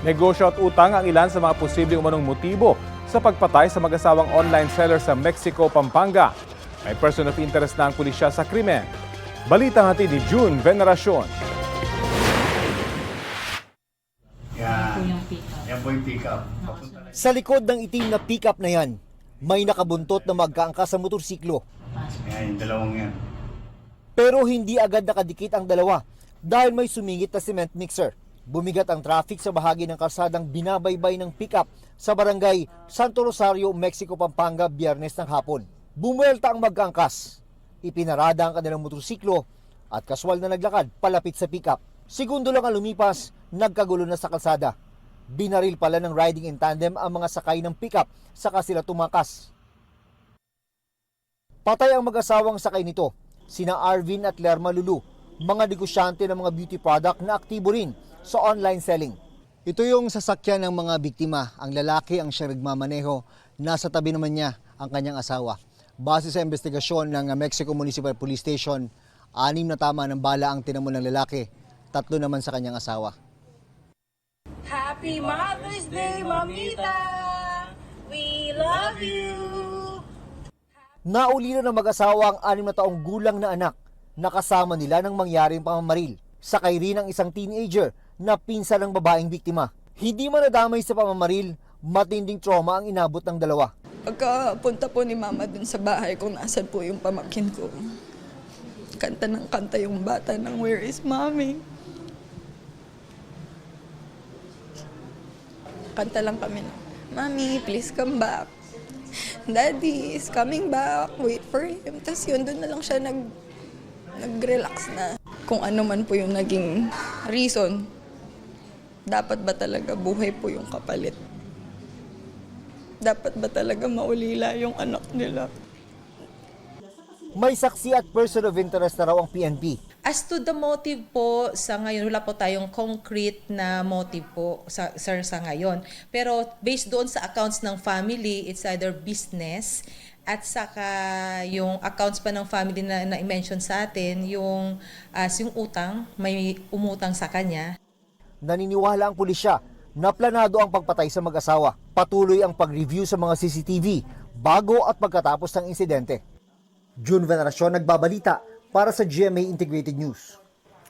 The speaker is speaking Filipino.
Negosyo at utang ang ilan sa mga posibleng umanong motibo sa pagpatay sa mag-asawang online seller sa Mexico, Pampanga. May person of interest na ang pulisya sa krimen. Balitang hatid ni June Veneracion. Yan po yung pick-up. Sa likod ng itim na pick-up na yan, may nakabuntot na magkaangkas sa motorsiklo. Yan, yung dalawang yan. Pero hindi agad nakadikit ang dalawa dahil may sumingit na cement mixer. Bumigat ang traffic sa bahagi ng kalsadang binabaybay ng pick-up sa barangay Santo Rosario, Mexico, Pampanga, Biyernes ng hapon. Bumuelta ang magkaangkas. Ipinarada ang kanilang motorsiklo at kaswal na naglakad palapit sa pick-up. Segundo lang ang lumipas, nagkagulo na sa kalsada. Binaril pala ng riding in tandem ang mga sakay ng pick-up saka sila tumakas. Patay ang mag-asawang sakay nito, sina Arvin at Lerma Lulu, mga negosyante ng mga beauty product na aktibo rin sa online selling. Ito yung sasakyan ng mga biktima. Ang lalaki ang siyang nagmamaneho. Nasa tabi naman niya ang kanyang asawa. Base sa investigasyon ng Mexico Municipal Police Station, 6 na tama ng bala ang tinamo ng lalaki, 3 naman sa kanyang asawa. Happy Mother's Day, Mamita! We love you! Naulila ng mag-asawa ang 6 na taong gulang na anak na kasama nila nang mangyaring pamamaril. Sakay rin ang isang teenager na pinsan ng babaeng biktima. Hindi man nadamay sa pamamaril, matinding trauma ang inabot ng dalawa. Pagkapunta po ni Mama dun sa bahay kung nasan po yung pamangkin ko, kanta ng kanta yung bata ng Where is Mommy? Kanta lang kami na, Mommy, please come back. Daddy is coming back, wait for him. Tapos yun, doon na lang siya nag-relax na. Kung ano man po yung naging reason, dapat ba talaga buhay po yung kapalit? Dapat ba talaga maulila yung anak nila? May saksi at person of interest na raw ang PNP. As to the motive po, sa ngayon, wala po tayong concrete na motive po, sir, sa ngayon. Pero based doon sa accounts ng family, it's either business at saka yung accounts pa ng family na i-mention sa atin, yung utang, may umutang sa kanya. Naniniwala ang pulisya na planado ang pagpatay sa mag-asawa. Patuloy ang pag-review sa mga CCTV bago at pagkatapos ng insidente. June Veneracion, nagbabalita para sa GMA Integrated News.